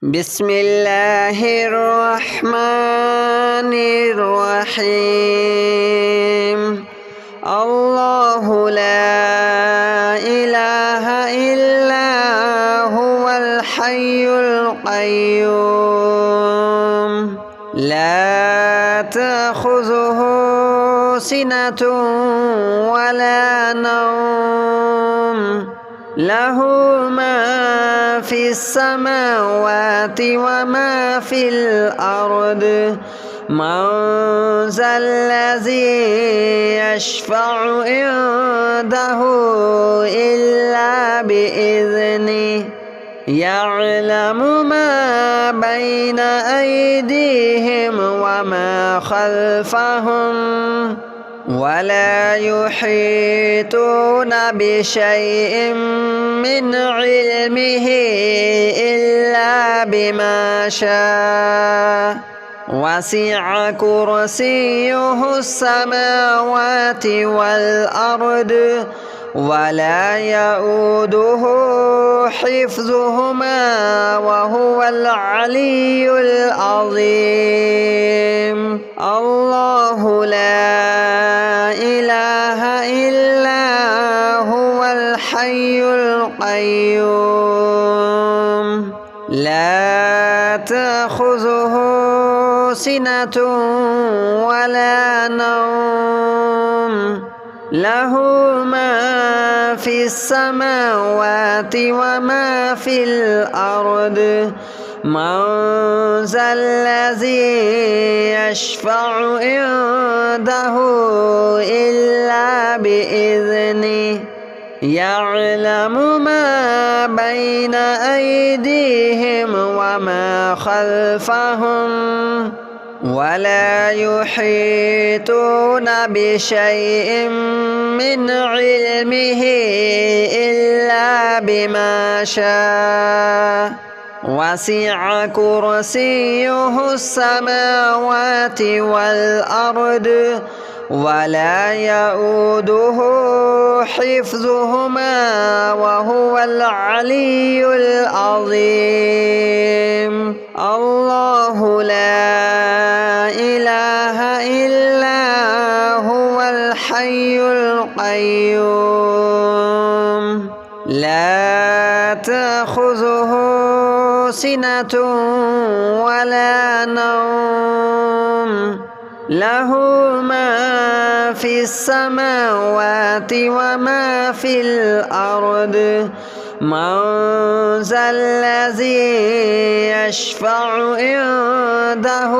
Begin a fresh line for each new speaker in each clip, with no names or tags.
بسم الله الرحمن الرحيم. الله لا إله إلا هو الحي القيوم لا تأخذه سنة ولا نوم له ما في السماوات وما في الأرض من ذا الذي يشفع عنده إلا بإذنه يعلم ما بين أيديهم وما خلفهم ولا يحيطون بشيء من علمه إلا بما شاء وسع كرسيه السماوات والأرض ولا يؤوده حفظهما وهو العلي العظيم. الله لا إله إلا هو الحي القيوم لا تأخذه سنة ولا نوم له ما في السماوات وما في الأرض من ذا الذي يشفع عنده إلا بإذنه يعلم ما بين أيديهم وما خلفهم ولا يحيطون بشيء من علمه إلا بما شاء وسع كرسيه السماوات والأرض ولا يؤوده حفظهما وهو العلي العظيم. الله لا إله إلا هو الحي القيوم لا تأخذه سنة ولا نوم له ما في السماوات وما في الأرض من ذا الذي يشفع عنده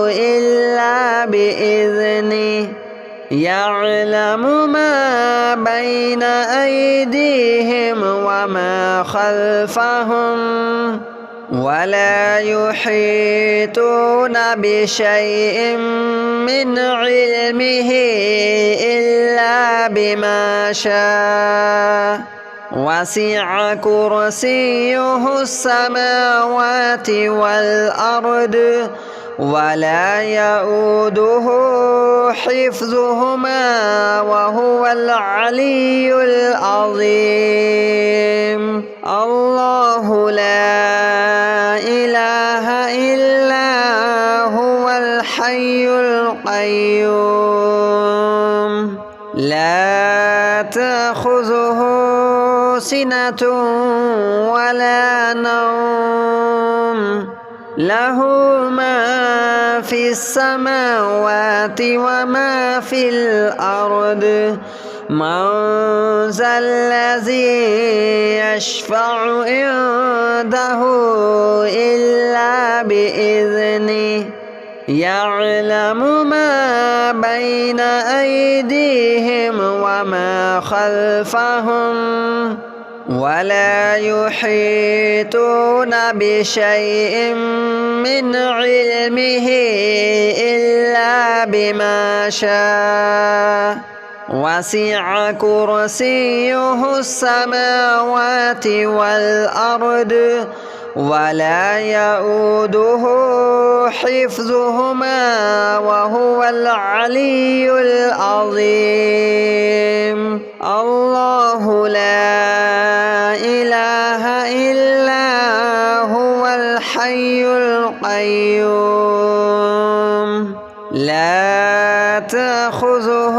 إلا بإذنه يعلم ما بين أيديهم وما خلفهم ولا يحيطون بشيء من علمه إلا بما شاء وسع كرسيه السماوات والأرض ولا يؤوده حفظهما وهو العلي العظيم. الله لا إله إلا هو الحي القيوم لا تأخذه سنة ولا نوم له ما في السماوات وما في الأرض من ذا الذي يشفع عنده إلا بإذنه يعلم ما بين أيديهم وما خلفهم ولا يحيطون بشيء من علمه إلا بما شاء وسع كرسيه السماوات والأرض ولا يؤوده حفظهما وهو العلي العظيم. الله لا إله إلا هو الحي القيوم لا تأخذه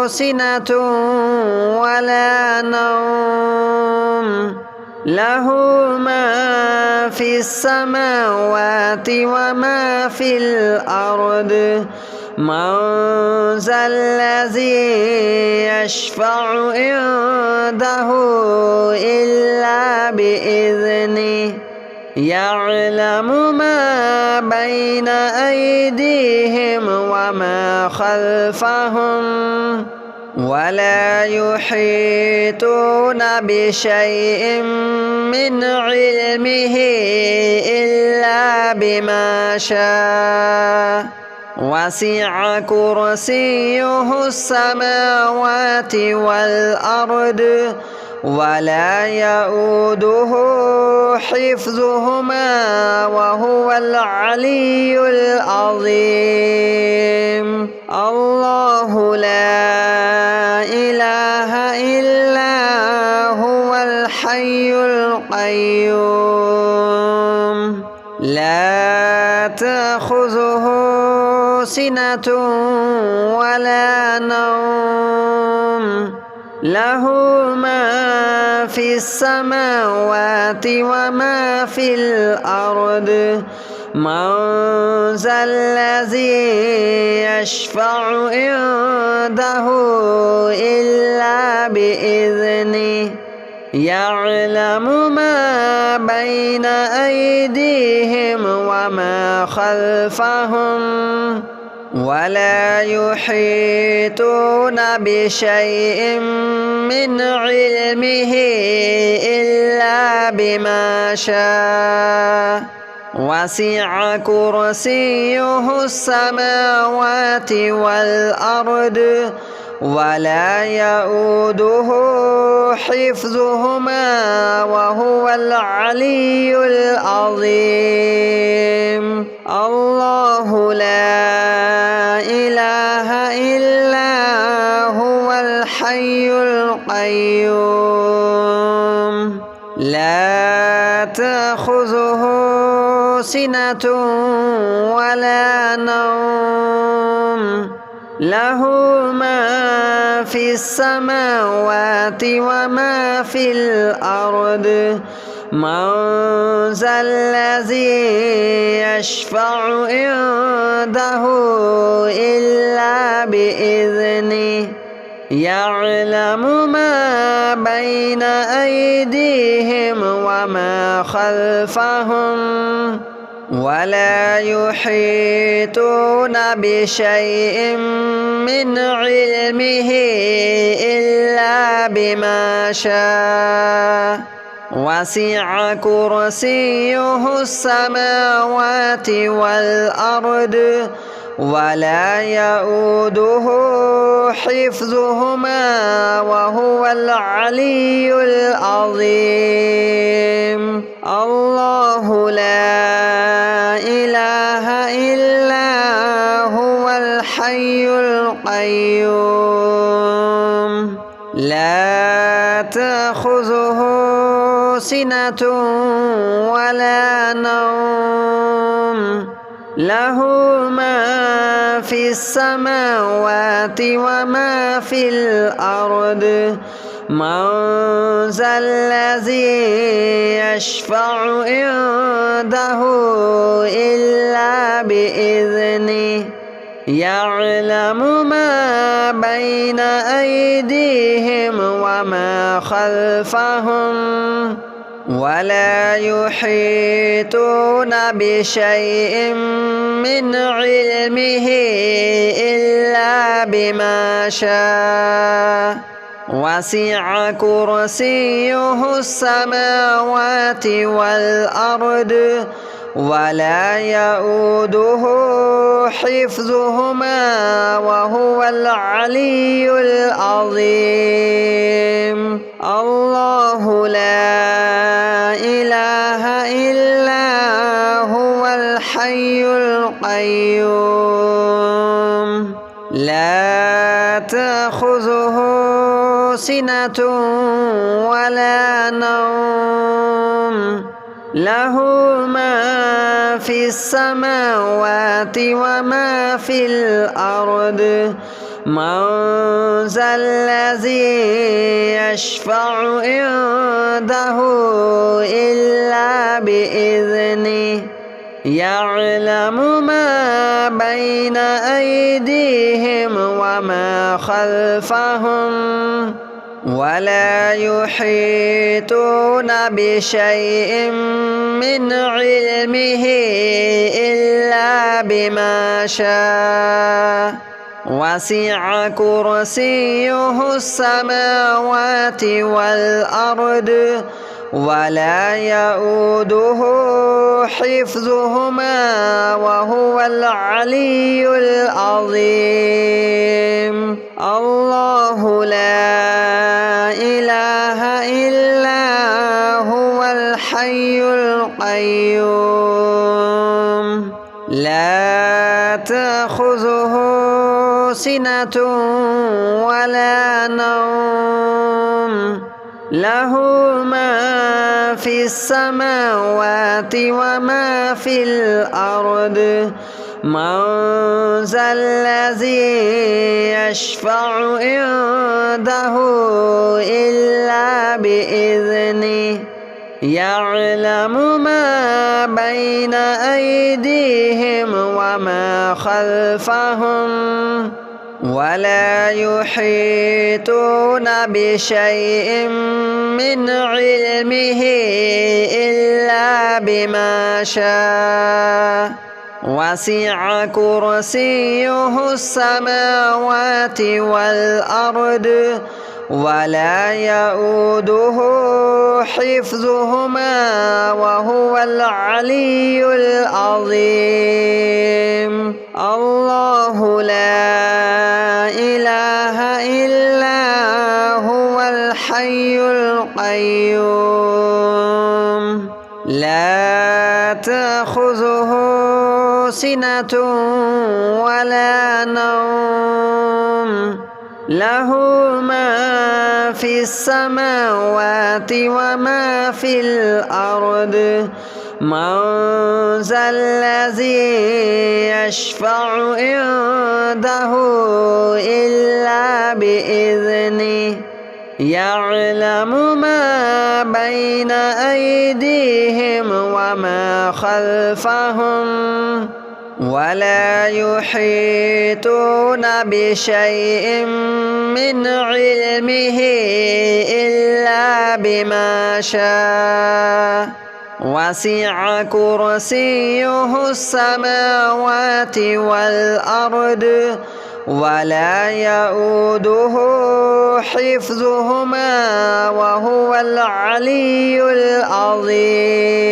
سنة ولا نوم له ما في السماوات وما في الأرض من ذا الذي يشفع عنده إلا بإذنه يعلم ما بين أيديهم وما خلفهم ولا يحيطون بشيء من علمه إلا بما شاء وسع كرسيه السماوات والأرض ولا يؤوده حفظهما وهو العلي العظيم الله لا إله إلا هو الحي القيوم لا تأخذه سنة ولا نوم له ما في السماوات وما في الأرض من ذا الذي يشفع عنده إلا بإذنه يعلم ما بين أيديهم وما خلفهم ولا يحيطون بشيء من علمه إلا بما شاء وسع كرسيه السماوات والأرض ولا يؤوده حفظهما وهو العلي العظيم الله لا إله إلا هو الحي القيوم لا تأخذه سنة ولا نوم له ما في السماوات وما في الأرض من ذا الذي يشفع عنده إلا بإذنه يعلم ما بين أيديهم وما خلفهم ولا يحيطون بشيء من علمه إلا بما شاء وسع كرسيه السماوات والأرض ولا يؤوده حفظهما وهو العلي العظيم الله لا إله إلا هو الحي القيوم لا تأخذه سنة ولا نوم له ما في السماوات وما في الأرض من ذا الذي يشفع عنده إلا بإذنه يعلم ما بين أيديهم وما خلفهم ولا يحيطون بشيء من علمه إلا بما شاء وسع كرسيه السماوات والأرض ولا يؤوده حفظهما وهو العلي العظيم الله لا إله إلا هو الحي القيوم لا تأخذه سنة ولا نوم له ما في السماوات وما في الأرض من ذا الذي يشفع عنده إلا بإذنه يعلم ما بين أيديهم وما خلفهم ولا يحيطون بشيء من علمه إلا بما شاء وسع كرسيه السماوات والأرض ولا يؤوده حفظهما وهو العلي العظيم الله لا إله إلا هو الحي القيوم لا تأخذه سنة ولا نوم له ما في السماوات وما في الأرض من ذا الذي يشفع عنده إلا بإذنه يعلم ما بين أيديهم وما خلفهم ولا يحيطون بشيء من علمه إلا بما شاء وسع كرسيه السماوات والأرض ولا يؤوده حفظهما وهو العلي العظيم الله لا إله إلا هو الحي القيوم لا تأخذه سنة ولا نوم له ما في السماوات وما في الأرض من ذا الذي يشفع عنده إلا بإذنه يعلم ما بين أيديهم وما خلفهم ولا يحيطون بشيء من علمه إلا بما شاء وسع كرسيه السماوات والأرض ولا يؤوده حفظهما وهو العلي العظيم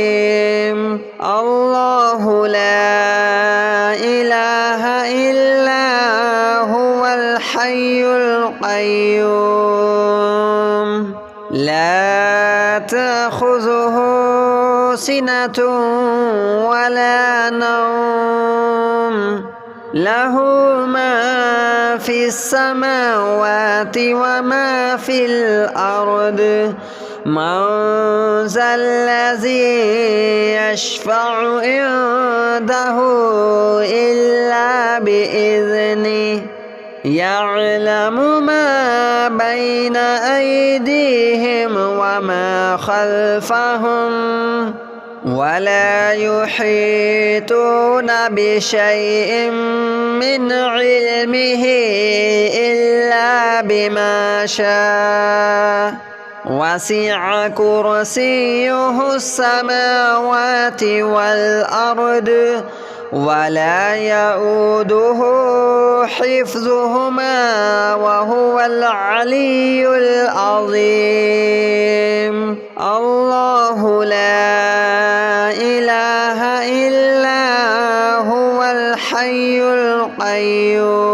الله لا إله إلا هو الحي القيوم لا تأخذه سنة ولا نوم له ما في السماوات وما في الأرض من ذا الذي يشفع عنده إلا بإذنه يعلم ما بين أيديهم وما خلفهم ولا يحيطون بشيء من علمه إلا بما شاء وسع كرسيه السماوات والأرض ولا يؤوده حفظهما وهو العلي العظيم الله لا إله إلا هو الحي القيوم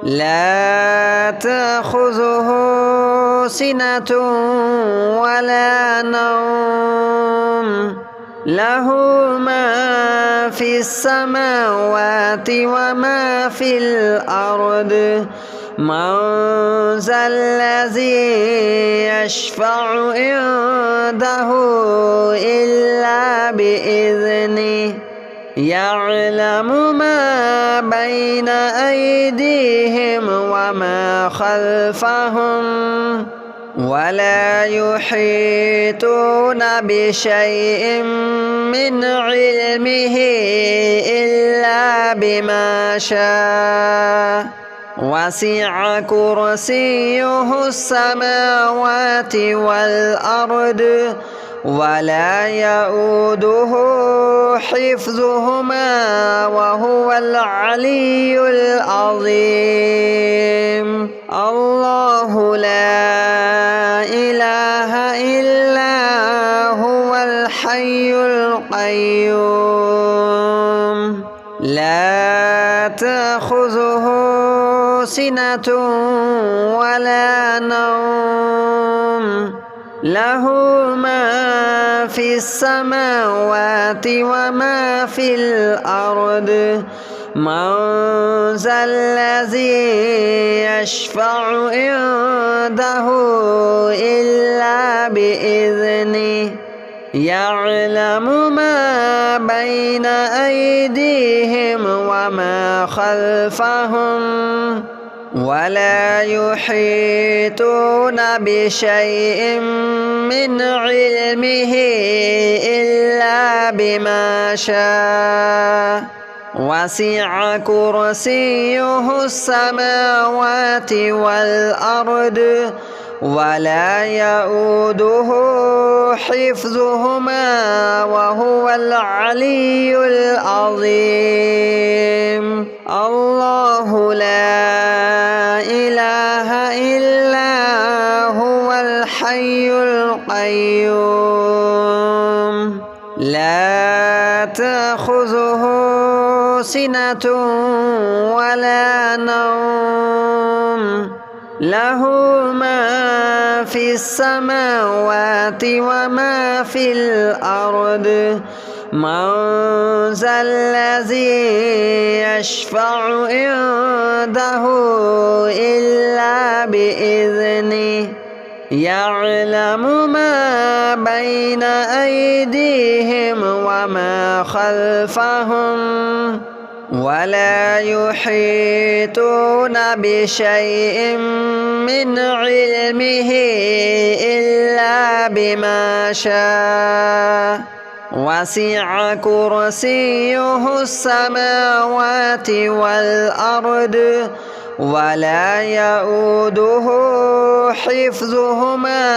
لا تأخذه سنة ولا نوم له ما في السماوات وما في الأرض من ذا الذي يشفع عنده إلا بإذنه يعلم ما بين أيديهم وما خلفهم ولا يحيطون بشيء من علمه إلا بما شاء وسع كرسيه السماوات والأرض ولا يؤوده حفظهما وهو العلي العظيم الله لا إله إلا هو الحي القيوم لا تأخذه سنة ولا نوم له ما في السماوات وما في الأرض من ذا الذي يشفع عنده إلا بإذنه يعلم ما بين أيديهم وما خلفهم ولا يحيطون بشيء من علمه إلا بما شاء وسع كرسيه السماوات والأرض ولا يؤوده حفظهما وهو العلي العظيم الله لا إله إلا هو الحي القيوم لا تأخذه سنة ولا نوم له ما في السماوات وما في الأرض من ذا الذي يشفع عنده إلا بإذنه يعلم ما بين أيديهم وما خلفهم ولا يحيطون بشيء من علمه إلا بما شاء وسع كرسيه السماوات والأرض ولا يؤوده حفظهما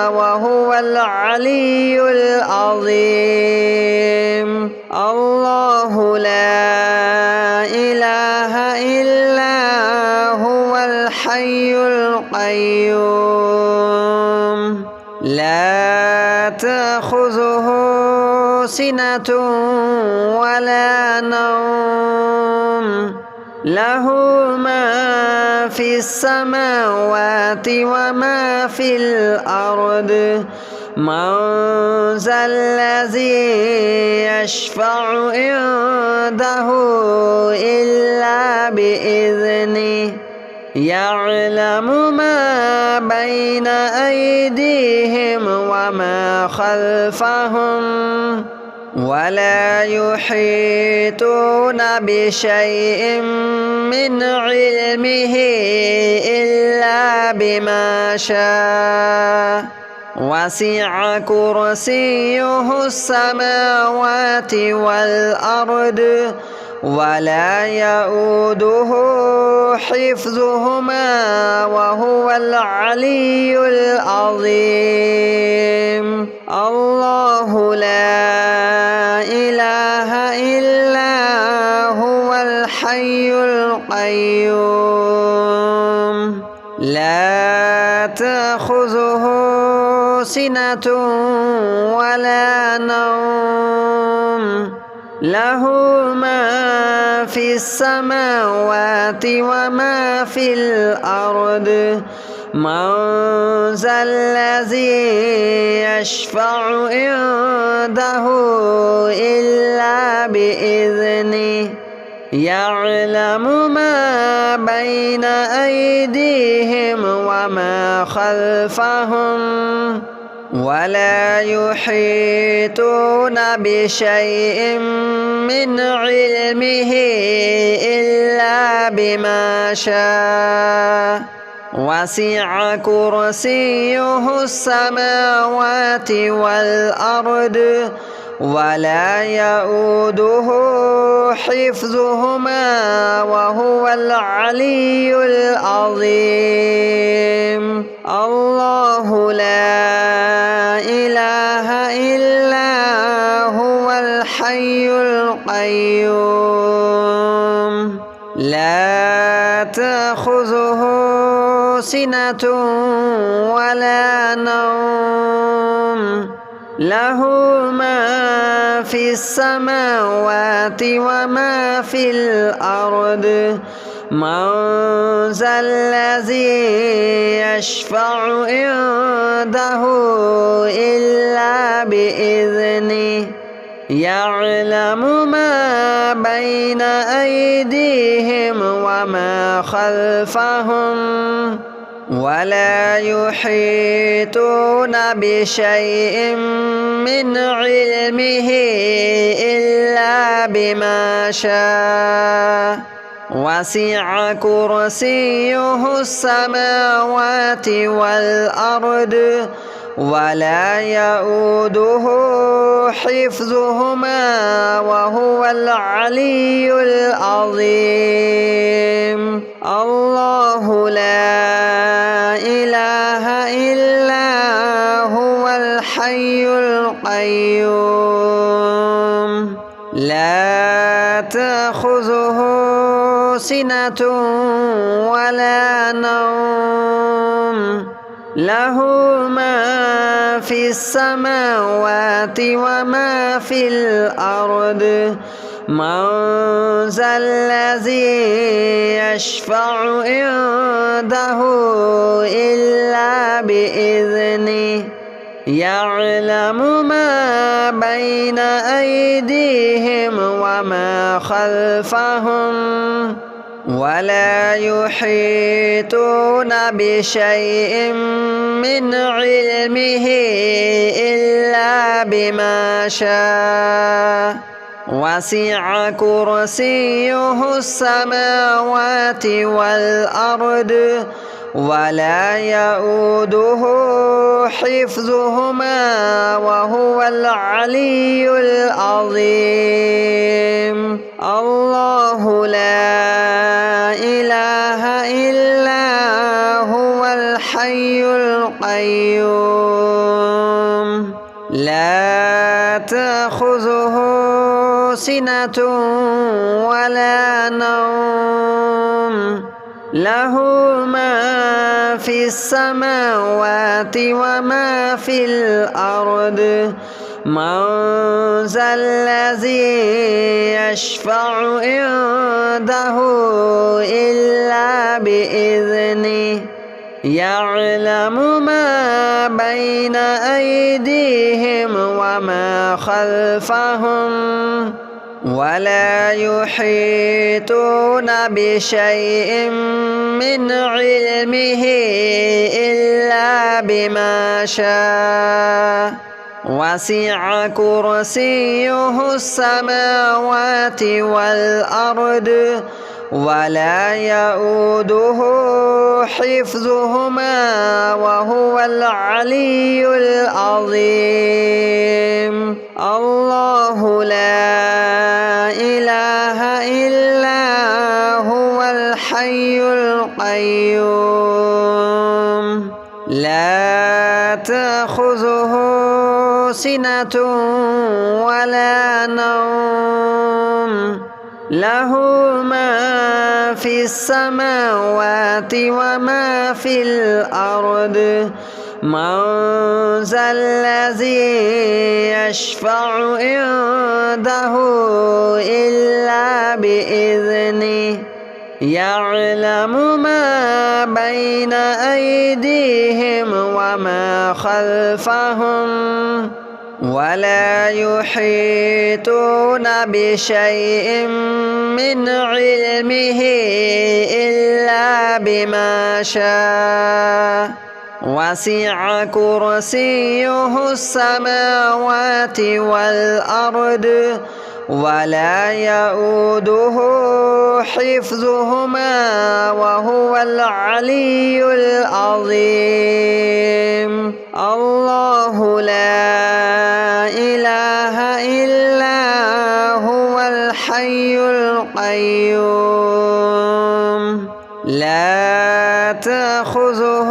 وهو العلي العظيم الله لا إله إلا هو الحي القيوم لا تأخذه سنة ولا نوم له ما في السماوات وما في الأرض من ذا الذي يشفع عنده إلا بإذنه يعلم ما بين أيديهم وما خلفهم ولا يحيطون بشيء من علمه إلا بما شاء وسع كرسيه السماوات والأرض ولا يؤوده حفظهما وهو العلي العظيم الله لا إله إلا هو الحي القيوم لا تأخذه سنة ولا نوم له ما في السماوات وما في الأرض من ذا الذي يشفع عنده إلا بإذنه يعلم ما بين أيديهم وما خلفهم ولا يحيطون بشيء من علمه إلا بما شاء وسع كرسيه السماوات والأرض ولا يؤوده حفظهما وهو العلي العظيم الله لا إله إلا هو الحي القيوم لا تأخذه سنة ولا نوم له ما في السماوات وما في الأرض من ذا الذي يشفع عنده إلا بإذنه يعلم ما بين أيديهم وما خلفهم ولا يحيطون بشيء من علمه إلا بما شاء وسع كرسيه السماوات والأرض ولا يؤوده حفظهما وهو العلي العظيم الله لا إله إلا هو الحي القيوم لا تأخذه سنة ولا نوم له ما في السماوات وما في الأرض من ذا الذي يشفع عنده إلا بإذنه يعلم ما بين أيديهم وما خلفهم ولا يحيطون بشيء من علمه إلا بما شاء وسع كرسيه السماوات والأرض ولا يؤوده حفظهما وهو العلي العظيم الله لا إله إلا هو الحي القيوم لا تأخذه سنة ولا نوم له ما في السماوات وما في الأرض من ذا الذي يشفع عنده إلا بإذنه يعلم ما بين أيديهم وما خلفهم ولا يحيطون بشيء من علمه إلا بما شاء وسع كرسيه السماوات والأرض ولا يؤوده حفظهما وهو العلي العظيم الله لا إله إلا هو الحي القيوم لا تأخذه سنة ولا نوم له ما في السماوات وما في الأرض من ذا الذي يشفع عنده إلا بإذنه يعلم ما بين أيديهم وما خلفهم ولا يحيطون بشيء من علمه إلا بما شاء وسع كرسيه السماوات والأرض ولا يؤوده حفظهما وهو العلي العظيم الله لا إله إلا هو الحي القيوم لا تأخذه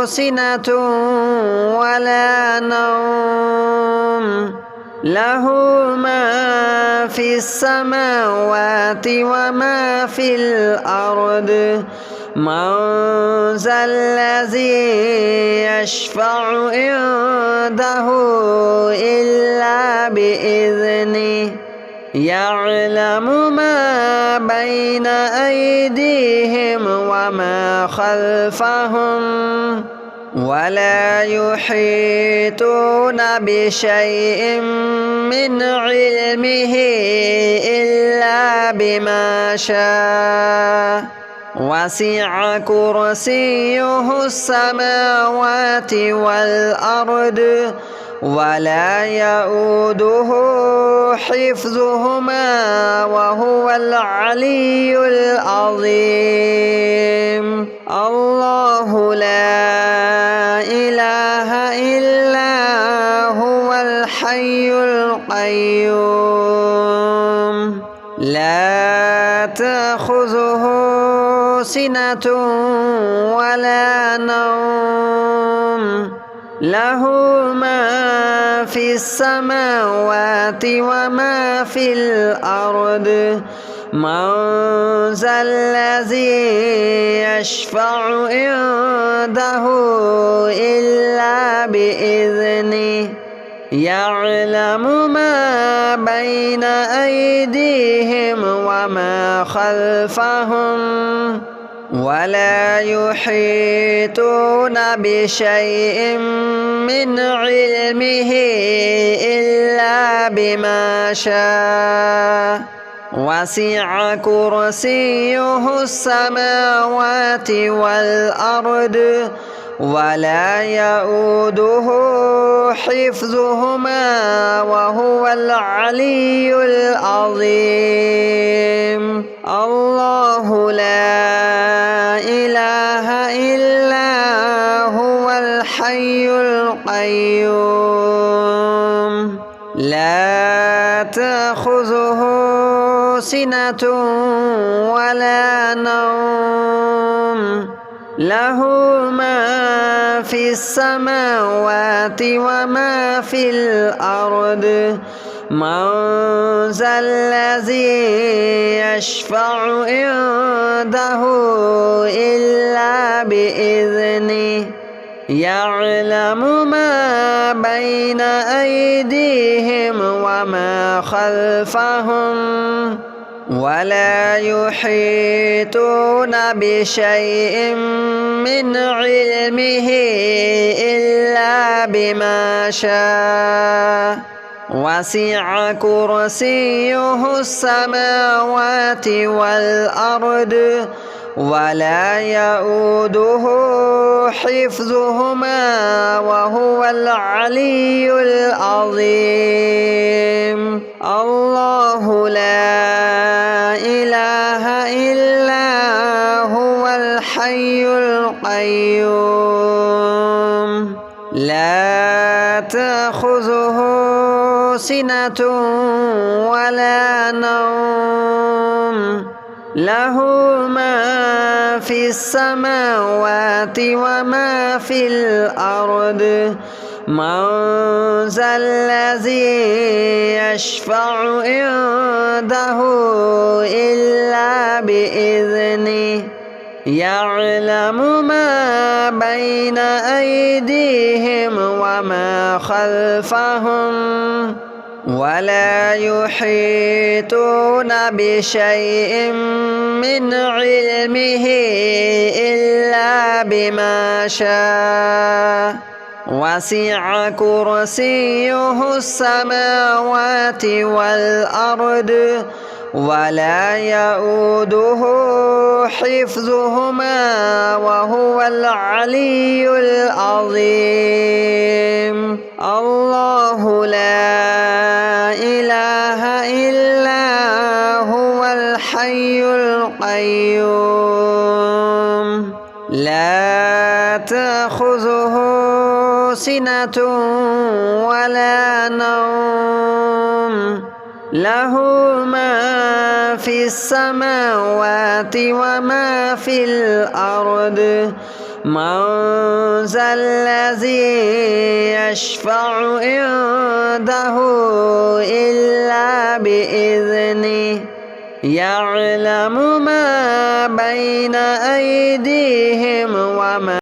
سنة ولا نوم له ما في السماوات وما في الأرض من ذا الذي يشفع عنده إلا بإذنه يعلم ما بين أيديهم وما خلفهم ولا يحيطون بشيء من علمه إلا بما شاء وسع كرسيه السماوات والأرض ولا يؤوده حفظهما وهو العلي العظيم الله لا إله إلا هو الحي القيوم لا تأخذه سنة ولا نوم له ما في السماوات وما في الأرض من ذا الذي يشفع عنده إلا بإذنه يعلم ما بين أيديهم وما خلفهم ولا يحيطون بشيء من علمه إلا بما شاء وسع كرسيه السماوات والأرض ولا يؤوده حفظهما وهو العلي العظيم الله لا إله إلا هو الحي القيوم لا تأخذه سنة ولا نوم له ما في السماوات وما في الأرض من ذا الذي يشفع عنده إلا بإذنه يعلم ما بين أيديهم وما خلفهم ولا يحيطون بشيء من علمه إلا بما شاء وسع كرسيه السماوات والأرض ولا يؤوده حفظهما وهو العلي العظيم الله لا إله إلا هو الحي القيوم لا تأخذه سنة ولا نوم له ما في السماوات وما في الأرض من ذا الذي يشفع عنده إلا بإذنه يعلم ما بين أيديهم وما خلفهم ولا يحيطون بشيء من علمه إلا بما شاء وسع كرسيه السماوات والأرض ولا يؤوده حفظهما وهو العلي العظيم. الله لا إله إلا هو الحي القيوم لا تأخذه سنة ولا نوم له ما في السماوات وما في الأرض من ذا الذي يشفع عنده إلا بإذنه يعلم ما بين أيديهم وما